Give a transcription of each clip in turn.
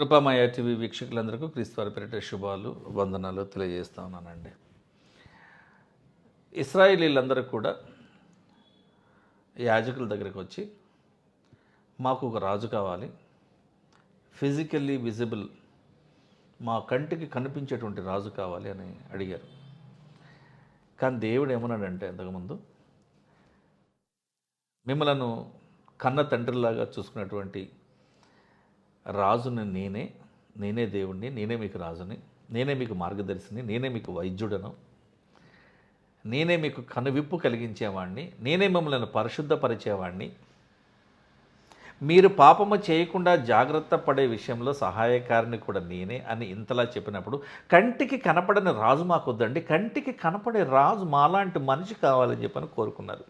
కృపామయ TV వీక్షకులందరికీ క్రీస్తువారి పేరిట శుభాలు వందనాలు తెలియజేస్తా ఉన్నానండి. ఇశ్రాయేలీలందరూ కూడా యాజకుల దగ్గరికి వచ్చి మాకు ఒక రాజు కావాలి, ఫిజికల్లీ విజిబుల్, మా కంటికి కనిపించేటువంటి రాజు కావాలి అని అడిగారు. కానీ దేవుడు ఏమన్నాడంటే, అంతకుముందు మిమ్మలను కన్న తండ్రిలాగా చూసుకున్నటువంటి రాజుని నేనే దేవుణ్ణి, నేనే మీకు రాజుని, నేనే మీకు మార్గదర్శిని, నేనే మీకు వైద్యుడను, నేనే మీకు కనువిప్పు కలిగించేవాడిని, నేనే మిమ్మల్ని పరిశుద్ధపరిచేవాడిని, మీరు పాపము చేయకుండా జాగ్రత్త పడే విషయంలో సహాయకారిని కూడా నేనే అని ఇంతలా చెప్పినప్పుడు, కంటికి కనపడని రాజు మాకు వద్దండి, కంటికి కనపడే రాజు మాలాంటి మనిషి కావాలని చెప్పని కోరుకున్నారు.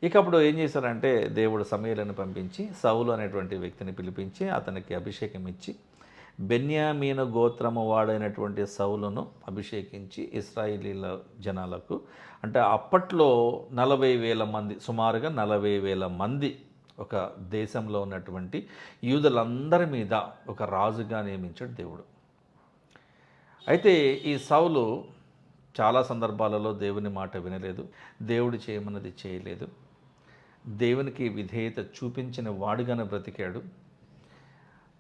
ఇక అప్పుడు ఏం చేశారంటే, దేవుడు సమూయేలును పంపించి సౌలు అనేటువంటి వ్యక్తిని పిలిపించి అతనికి అభిషేకం ఇచ్చి, బెన్యామీను గోత్రము వాడైనటువంటి సౌలును అభిషేకించి ఇశ్రాయేలీల జనాలకు, అంటే అప్పట్లో 40,000 మంది, సుమారుగా 40,000 మంది ఒక దేశంలో ఉన్నటువంటి యూదులందరి మీద ఒక రాజుగా నియమించాడు దేవుడు. అయితే ఈ సౌలు చాలా సందర్భాలలో దేవుని మాట వినలేదు, దేవుడు చేయమన్నది చేయలేదు, దేవునికి విధేయత చూపించిన వాడుగానే బ్రతికాడు.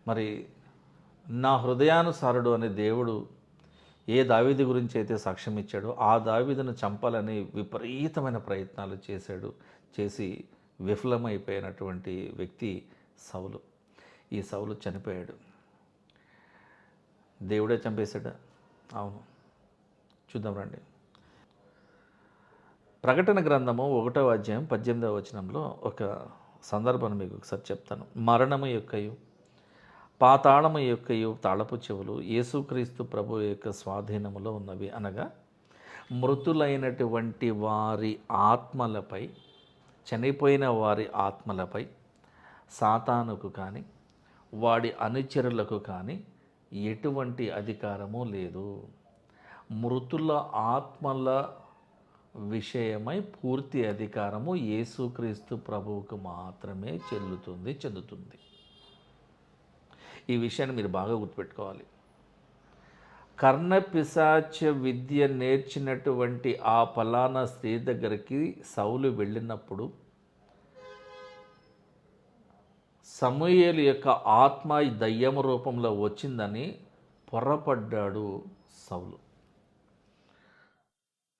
మరి నా హృదయానుసారుడు అనే దేవుడు ఏ దావీదు గురించి అయితే సాక్ష్యం ఇచ్చాడో ఆ దావీదును చంపాలని విపరీతమైన ప్రయత్నాలు చేసి విఫలమైపోయినటువంటి వ్యక్తి సౌలు. ఈ సౌలు చనిపోయాడు. దేవుడే చంపేశాడా? అవును, చూద్దాం రండి. ప్రకటన గ్రంథము 1వ అధ్యాయం 18వ వచనంలో ఒక సందర్భాన్ని మీకు ఒకసారి చెప్తాను. మరణము యొక్కయు పాతాళము యొక్కయు తాళపు చెవులు యేసుక్రీస్తు ప్రభు యొక్క స్వాధీనములో ఉన్నవి, అనగా మృతులైనటువంటి వారి ఆత్మలపై, చనిపోయిన వారి ఆత్మలపై సాతానుకు కానీ వాడి అనుచరులకు కానీ ఎటువంటి అధికారము లేదు. మృతుల ఆత్మల విషయమై పూర్తి అధికారము యేసుక్రీస్తు ప్రభువుకు మాత్రమే చెందుతుంది. ఈ విషయాన్ని మీరు బాగా గుర్తుపెట్టుకోవాలి. కర్ణపిశాచ విద్య నేర్చినటువంటి ఆ ఫలానా స్త్రీ దగ్గరికి సౌలు వెళ్ళినప్పుడు సమూయేలు యొక్క ఆత్మ దయ్యము రూపంలో వచ్చిందని పొరపడ్డాడు సౌలు.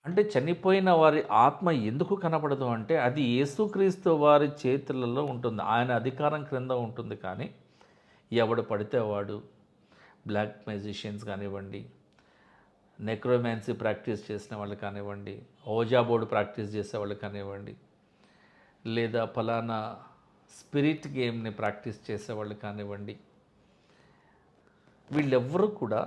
అంటే చనిపోయిన వారి ఆత్మ ఎందుకు కనపడదు అంటే, అది యేసుక్రీస్తు వారి చేతులలో ఉంటుంది, ఆయన అధికారం క్రింద ఉంటుంది. కానీ ఎవడు పడితే వాడు, బ్లాక్ మ్యాజిషియన్స్ కానివ్వండి, నెక్రోమాన్సీ ప్రాక్టీస్ చేసిన వాళ్ళు కానివ్వండి, ఓజా బోర్డు ప్రాక్టీస్ చేసేవాళ్ళు కానివ్వండి, లేదా ఫలానా స్పిరిట్ గేమ్ని ప్రాక్టీస్ చేసేవాళ్ళు కానివ్వండి, వీళ్ళెవ్వరూ కూడా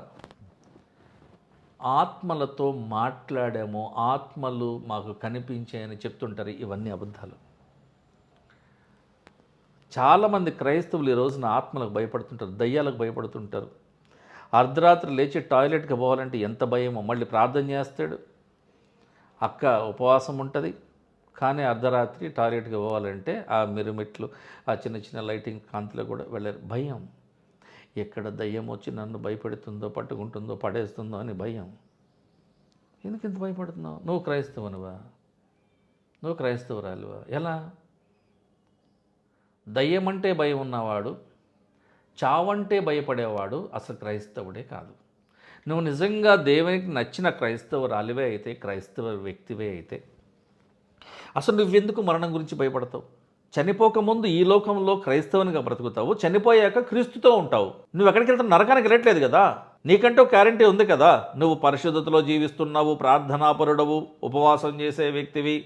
ఆత్మలతో మాట్లాడాము, ఆత్మలు మాకు కనిపించాయని చెప్తుంటారు. ఇవన్నీ అబద్ధాలు. చాలామంది క్రైస్తవులు ఈ రోజున ఆత్మలకు భయపడుతుంటారు, దయ్యాలకు భయపడుతుంటారు. అర్ధరాత్రి లేచి టాయిలెట్కి పోవాలంటే ఎంత భయమో, మళ్ళీ ప్రార్థన చేస్తాడు, అక్క ఉపవాసం ఉంటుంది, కానీ అర్ధరాత్రి టాయిలెట్కి పోవాలంటే ఆ మిరుమిట్లు, ఆ చిన్న చిన్న లైటింగ్ కాంతిలో కూడా వెళ్ళారు. భయం. ఎక్కడ దయ్యం వచ్చి నన్ను భయపెడుతుందో, పట్టుకుంటుందో, పడేస్తుందో అని భయం. ఎందుకు ఇంత భయపడుతున్నావు? నువ్వు క్రైస్తవునివా? నువ్వు క్రైస్తవురాలివా? ఎలా? దయ్యం అంటే భయం ఉన్నవాడు, చావంటే భయపడేవాడు అసలు క్రైస్తవుడే కాదు. నువ్వు నిజంగా దేవునికి నచ్చిన క్రైస్తవురాలివే అయితే, క్రైస్తవ వ్యక్తివే అయితే, అసలు నువ్వెందుకు మరణం గురించి భయపడతావు? చనిపోకముందు ఈ లోకంలో క్రైస్తవునిగా బ్రతుకుతావు, చనిపోయాక క్రీస్తుతో ఉంటావు. నువ్వు ఎక్కడికి వెళ్తావు? నరకానికి వెళ్ళట్లేదు కదా. నీకంటూ గ్యారంటీ ఉంది కదా. నువ్వు పరిశుద్ధతలో జీవిస్తున్నావు, ప్రార్థనాపరుడవు, ఉపవాసం చేసే వ్యక్తివి,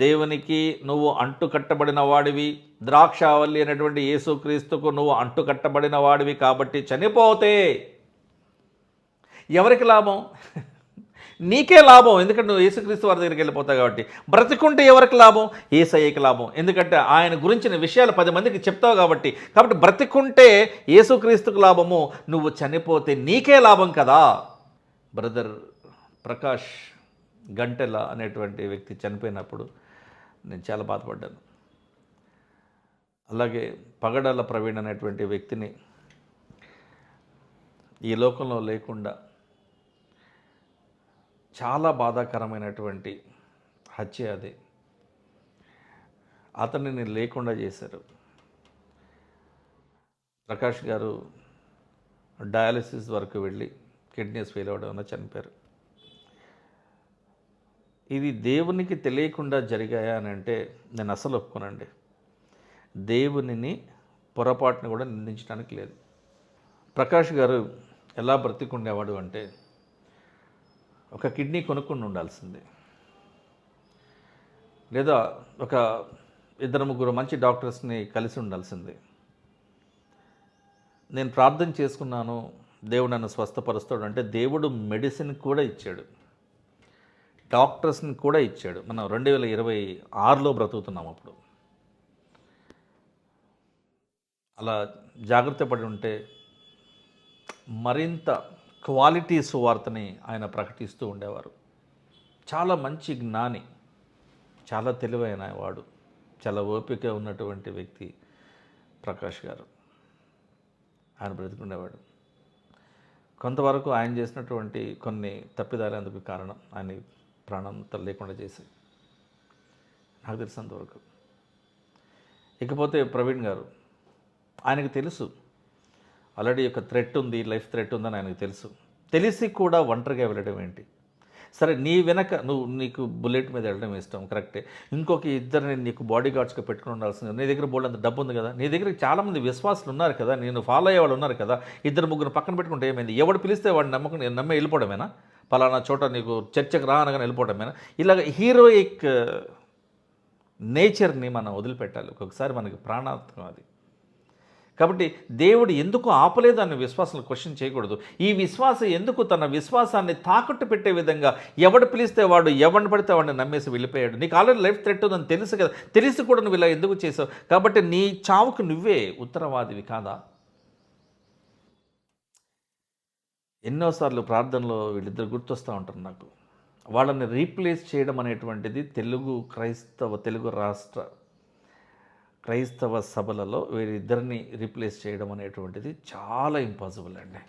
దేవునికి నువ్వు అంటుకట్టబడిన వాడివి, ద్రాక్షావల్లి అనేటువంటి యేసుక్రీస్తుకు నువ్వు అంటుకట్టబడిన వాడివి. కాబట్టి చనిపోతే ఎవరికి లాభం? నీకే లాభం, ఎందుకంటే నువ్వు యేసుక్రీస్తు వారి దగ్గరికి వెళ్ళిపోతావు. కాబట్టి బ్రతికుంటే ఎవరికి లాభం? యేసయ్యకి లాభం, ఎందుకంటే ఆయన గురించిన విషయాలు 10 మందికి చెప్తావు. కాబట్టి బ్రతికుంటే యేసుక్రీస్తుకు లాభము, నువ్వు చనిపోతే నీకే లాభం కదా. బ్రదర్ ప్రకాష్ గంటెల అనేటువంటి వ్యక్తి చనిపోయినప్పుడు నేను చాలా బాధపడ్డాను. అలాగే పగడాల ప్రవీణ్ అనేటువంటి వ్యక్తిని ఈ లోకంలో లేకుండా చాలా బాధాకరమైనటువంటి హత్య అది. అతనిని లేకుండా చేశారు. ప్రకాష్ గారు డయాలసిస్ వరకు వెళ్ళి కిడ్నీస్ ఫెయిల్ అవ్వడం వల్ల చనిపోయారు. ఇది దేవునికి తెలియకుండా జరిగాయా అని అంటే నేను అసలు ఒప్పుకోనండి. దేవునిని పొరపాటును కూడా నిందించడానికి లేదు. ప్రకాష్ గారు ఎలా బ్రతికుండేవాడు అంటే ఒక కిడ్నీ కొనుక్కొని ఉండాల్సిందే, లేదా ఒక 2-3 మంచి డాక్టర్స్ని కలిసి ఉండాల్సిందే. నేను ప్రార్థన చేసుకున్నాను, దేవుడు నన్ను స్వస్థపరుస్తాడు అంటే దేవుడు మెడిసిన్ కూడా ఇచ్చాడు, డాక్టర్స్ని కూడా ఇచ్చాడు. మనం 2026లో బ్రతుకుతున్నాం. అప్పుడు అలా జాగ్రత్త పడి ఉంటే మరింత క్వాలిటీ సువార్తని ఆయన ప్రకటిస్తూ ఉండేవారు. చాలా మంచి జ్ఞాని, చాలా తెలివైన వాడు, చాలా ఓపిక ఉన్నటువంటి వ్యక్తి ప్రకాష్ గారు. ఆయన బ్రతికుండేవాడు. కొంతవరకు ఆయన చేసినటువంటి కొన్ని తప్పిదాలు అందుకు కారణం, ఆయన ప్రాణంతో లేకుండా చేసి నాకు తెలిసినంతవరకు. ఇకపోతే ప్రవీణ్ గారు, ఆయనకు తెలుసు ఆల్రెడీ ఒక థ్రెట్ ఉంది, లైఫ్ థ్రెట్ ఉందని ఆయనకు తెలుసు. తెలిసి కూడా ఒంటరిగా వెళ్ళడం ఏంటి? సరే, నీ వెనక నీకు బుల్లెట్ మీద వెళ్ళడం ఇష్టం, కరెక్టే. ఇంకొక ఇద్దరిని నీకు బాడీ గార్డ్స్గా పెట్టుకుని ఉండాల్సింది. నీ దగ్గర బోల్డ్ అంత డబ్బు ఉంది కదా, నీ దగ్గర చాలామంది విశ్వాసులు ఉన్నారు కదా, నేను ఫాలో అయ్యే వాళ్ళు ఉన్నారు కదా, 2-3 పక్కన పెట్టుకుంటే ఏమైంది? ఎవడు పిలిస్తే వాడిని నమ్మే వెళ్ళిపోవడమేనా? పలానా చోట నీకు చర్చకు రా అనగానే వెళ్ళిపోవడమేనా? ఇలాగ హీరోయిక్ నేచర్ని మనం వదిలిపెట్టాలి. ఒక్కొక్కసారి మనకి ప్రాణాంతకం అది. కాబట్టి దేవుడు ఎందుకు ఆపలేదు అనే విశ్వాసాన్ని క్వశ్చన్ చేయకూడదు. ఈ విశ్వాసం ఎందుకు తన విశ్వాసాన్ని తాకట్టు పెట్టే విధంగా ఎవడు పిలిస్తే వాడు ఎవరిని పడితే వాడిని నమ్మేసి వెళ్ళిపోయాడు? నీకు ఆల్రెడీ లైఫ్ థ్రెట్ ఉందని తెలుసు కదా, తెలిసి కూడా నువ్వు ఇలా ఎందుకు చేసావు? కాబట్టి నీ చావుకు నువ్వే ఉత్తరవాదివి కాదా? ఎన్నోసార్లు ప్రార్థనలో వీళ్ళిద్దరు గుర్తొస్తూ ఉంటారు నాకు. వాళ్ళని రీప్లేస్ చేయడం అనేటువంటిది తెలుగు రాష్ట్ర క్రైస్తవ సభలలో వీరిద్దరిని రీప్లేస్ చేయడం అనేటువంటిది చాలా ఇంపాసిబుల్ అండి.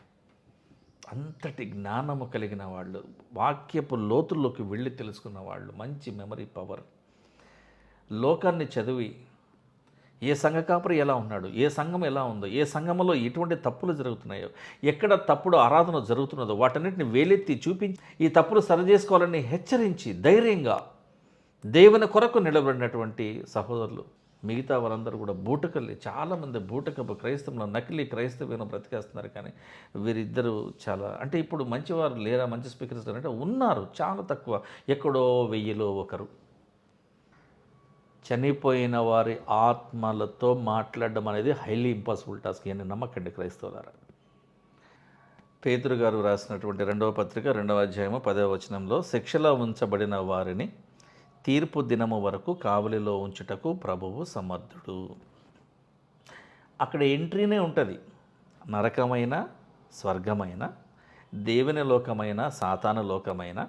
అంతటి జ్ఞానము కలిగిన వాళ్ళు, వాక్యపు లోతుల్లోకి వెళ్ళి తెలుసుకున్న వాళ్ళు, మంచి మెమరీ పవర్, లోకాన్ని చదివి ఏ సంఘ కాపరి ఎలా ఉన్నాడు, ఏ సంఘం ఎలా ఉందో, ఏ సంఘంలో ఎటువంటి తప్పులు జరుగుతున్నాయో, ఎక్కడ తప్పుడు ఆరాధన జరుగుతున్నదో వాటన్నిటిని వేలెత్తి చూపించి ఈ తప్పులు సరిచేసుకోవాలని హెచ్చరించి ధైర్యంగా దేవుని కొరకు నిలబడినటువంటి సహోదరులు. మిగతా వారందరూ కూడా బూటకల్లి, చాలామంది బూటకపు క్రైస్తవులు, నకిలీ క్రైస్తవులను బ్రతికేస్తున్నారు. కానీ వీరిద్దరూ చాలా, అంటే ఇప్పుడు మంచివారు లేరా, మంచి స్పీకర్స్ అంటే ఉన్నారు, చాలా తక్కువ, ఎక్కడో 1000లో ఒకరు. చనిపోయిన వారి ఆత్మలతో మాట్లాడడం అనేది హైలీ ఇంపాసిబుల్ టాస్క్ అని నమ్మకండి క్రైస్తవులారా. పేతురు గారు రాసినటువంటి 2వ పత్రిక 2వ అధ్యాయము 10వ వచనంలో, శిక్షలో ఉంచబడిన వారిని తీర్పు దినము వరకు కావలిలో ఉంచుటకు ప్రభువు సమర్థుడు. అక్కడ ఎంట్రీనే ఉంటుంది. నరకమైన, స్వర్గమైన, దేవుని లోకమైన, సాతాను లోకమైన,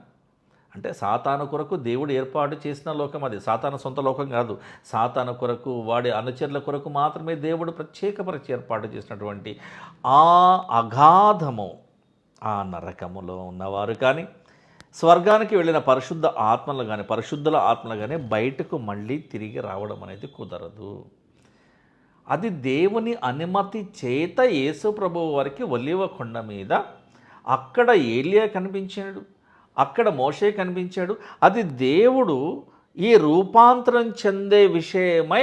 అంటే సాతాను కొరకు దేవుడు ఏర్పాటు చేసిన లోకం అది. సాతాను సొంత లోకం కాదు. సాతాను కొరకు, వాడి అనుచరుల కొరకు మాత్రమే దేవుడు ప్రత్యేకపరిచి ఏర్పాటు చేసినటువంటి ఆ అగాధము, ఆ నరకములో ఉన్నవారు కానీ, స్వర్గానికి వెళ్ళిన పరిశుద్ధ ఆత్మలు కానీ, పరిశుద్ధుల ఆత్మలు కానీ బయటకు మళ్ళీ తిరిగి రావడం అనేది కుదరదు. అది దేవుని అనుమతి చేత యేసు ప్రభువు వారికి ఒలీవ కొండ మీద అక్కడ ఏలియా కనిపించాడు, అక్కడ మోషే కనిపించాడు. అది దేవుడు ఈ రూపాంతరం చెందే విషయమై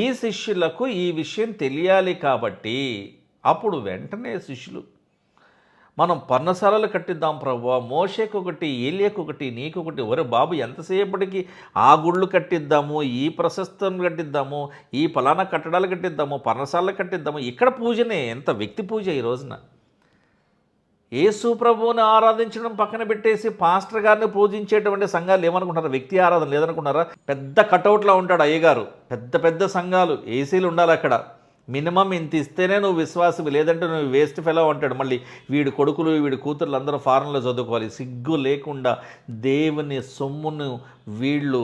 ఈ శిష్యులకు ఈ విషయం తెలియాలి. కాబట్టి అప్పుడు వెంటనే శిష్యులు, మనం పర్ణశాలలు కట్టిద్దాం ప్రభువా, మోషేకు ఒకటి, ఏలియాకు ఒకటి, నీకొకటి, ఒరే బాబు ఎంతసేపటికి ఆ గుళ్ళు కట్టిద్దాము, ఈ ప్రశస్తం కట్టిద్దాము, ఈ ఫలానా కట్టడాలు కట్టిద్దాము, పర్ణశాలలు కట్టిద్దాము, ఇక్కడ పూజనే, ఎంత వ్యక్తి పూజ ఈ రోజున. యేసు ప్రభువుని ఆరాధించడం పక్కన పెట్టేసి పాస్టర్ గారిని పూజించేటువంటి సంఘాలు ఏమనుకుంటారు? వ్యక్తి ఆరాధన లేదనుకున్నారా? పెద్ద కటౌట్లో ఉంటాడు అయ్యగారు, పెద్ద పెద్ద సంఘాలు, ఏసీలు ఉండాలి అక్కడ, మినిమం ఇంత ఇస్తేనే నువ్వు విశ్వాసం, లేదంటే నువ్వు వేస్ట్ ఫెలో అంటాడు. మళ్ళీ వీడి కొడుకులు వీడి కూతుర్లు అందరూ ఫారెన్లో చదువుకోవాలి. సిగ్గు లేకుండా దేవుని సొమ్మును వీళ్ళు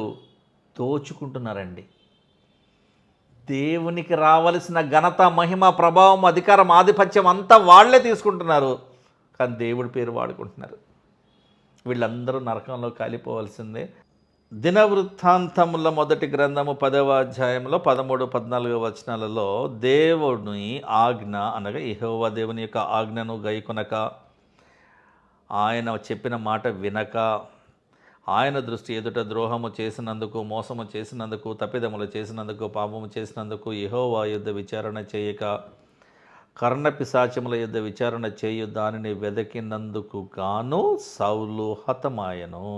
దోచుకుంటున్నారండి. దేవునికి రావలసిన ఘనత, మహిమ, ప్రభావం, అధికారం, ఆధిపత్యం అంతా వాళ్లే తీసుకుంటున్నారు. కానీ దేవుడి పేరు వాడుకుంటున్నారు. వీళ్ళందరూ నరకంలో కాలిపోవాల్సిందే. దినవృత్తాంతముల మొదటి గ్రంథము 10వ అధ్యాయంలో 13, 14 వచనాలలో దేవుని ఆజ్ఞ అనగా యెహోవా దేవుని యొక్క ఆజ్ఞను గైకొనక, ఆయన చెప్పిన మాట వినక, ఆయన దృష్టి ఎదుట ద్రోహము చేసినందుకు, మోసము చేసినందుకు, తప్పిదములు చేసినందుకు, పాపము చేసినందుకు యెహోవా యుద్ధ విచారణ చేయక, కర్ణపిశాచముల యుద్ధ విచారణ చేయు దానిని వెదకినందుకు గాను సౌలు హతమాయను.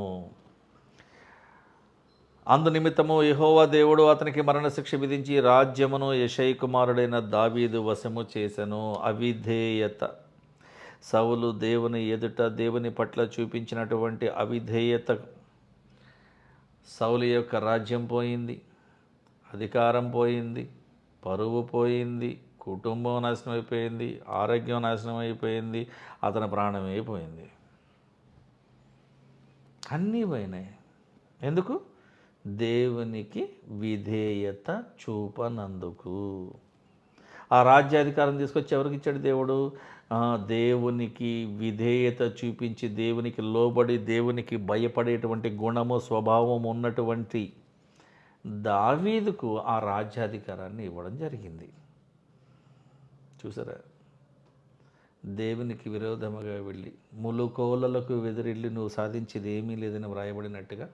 అందు నిమిత్తము యెహోవా దేవుడు అతనికి మరణశిక్ష విధించి రాజ్యమును యెషై కుమారుడైన దావీదు వశము చేసెను. అవిధేయత. సౌలు దేవుని ఎదుట దేవుని పట్ల చూపించినటువంటి అవిధేయత, సౌలు యొక్క రాజ్యం పోయింది, అధికారం పోయింది, పరువు పోయింది, కుటుంబం నాశనం అయిపోయింది, ఆరోగ్యం నాశనం అయిపోయింది, అతని ప్రాణమే పోయింది. అన్నీ పోయినాయి. ఎందుకు? దేవునికి విధేయత చూపనందుకు. ఆ రాజ్యాధికారం తీసుకొచ్చి ఎవరికి ఇచ్చాడు దేవుడు? దేవునికి విధేయత చూపించి, దేవునికి లోబడి, దేవునికి భయపడేటువంటి గుణము, స్వభావం ఉన్నటువంటి దావీదుకు ఆ రాజ్యాధికారాన్ని ఇవ్వడం జరిగింది. చూసారా? దేవునికి విరోధముగా వెళ్ళి ములుకోలలకు వెదిరిల్లి నువ్వు సాధించేది ఏమీ లేదని వ్రాయబడినట్టుగా,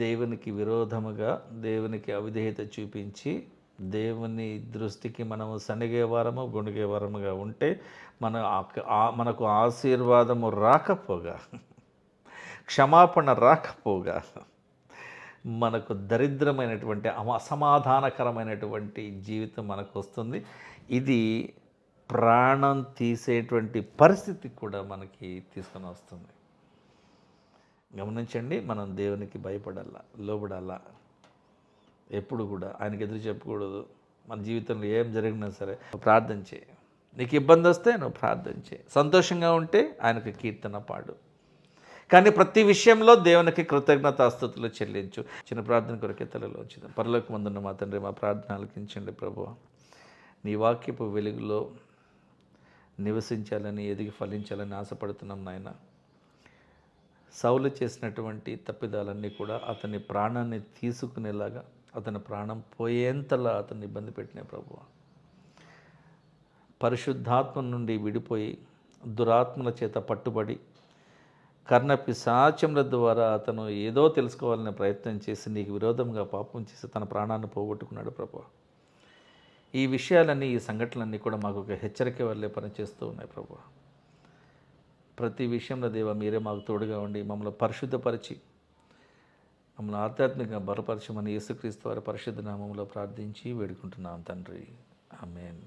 దేవునికి విరోధముగా, దేవునికి అవిధేయత చూపించి, దేవుని దృష్టికి మనము సనిగేవారము, గొణిగేవారముగా ఉంటే మనకు ఆశీర్వాదము రాకపోగా, క్షమాపణ రాకపోగా, మనకు దరిద్రమైనటువంటి అసమాధానకరమైనటువంటి జీవితం మనకు వస్తుంది. ఇది ప్రాణం తీసేటువంటి పరిస్థితి కూడా మనకి తీసుకొని వస్తుంది. గమనించండి, మనం దేవునికి భయపడాలా, లోబడాలా. ఎప్పుడు కూడా ఆయనకి ఎదురు చెప్పకూడదు. మన జీవితంలో ఏం జరిగినా సరే ప్రార్థన చేయి. నీకు ఇబ్బంది వస్తే నువ్వు ప్రార్థన చేయి. సంతోషంగా ఉంటే ఆయనకు కీర్తన పాడు. కానీ ప్రతి విషయంలో దేవునికి కృతజ్ఞతాస్తుతులు చెల్లించు. చిన్న ప్రార్థన కొరకే తలలో వచ్చింది. పరలోకమందున్న మా తండ్రి, మా ప్రార్థన ఆలకించండి ప్రభువా. నీ వాక్యపు వెలుగులో నివసించాలని, ఎదిగి ఫలించాలని ఆశపడుతున్నాం నాయన. సౌలు చేసినటువంటి తప్పిదాలన్నీ కూడా అతని ప్రాణాన్ని తీసుకునేలాగా, అతని ప్రాణం పోయేంతలా అతన్ని ఇబ్బంది పెట్టినాయి ప్రభువా. పరిశుద్ధాత్మ నుండి విడిపోయి దురాత్మల చేత పట్టుబడి కర్ణపిశాచముల ద్వారా అతను ఏదో తెలుసుకోవాలనే ప్రయత్నం చేసి నీకు విరోధంగా పాపం చేసి తన ప్రాణాన్ని పోగొట్టుకున్నాడు ప్రభువా. ఈ విషయాలన్నీ, ఈ సంఘటనలన్నీ కూడా మాకు ఒక హెచ్చరిక వల్లే పనిచేస్తూ ఉన్నాయి ప్రభువా. ప్రతి విషయంలో దేవా మీరే మాకు తోడుగా ఉండి మమ్మల్ని పరిశుద్ధపరిచి, మమ్మల్ని ఆధ్యాత్మికంగా బలపరచమని యేసుక్రీస్తు వారి పరిశుద్ధ నామములో ప్రార్థించి వేడుకుంటున్నాం తండ్రి. ఆమేన్.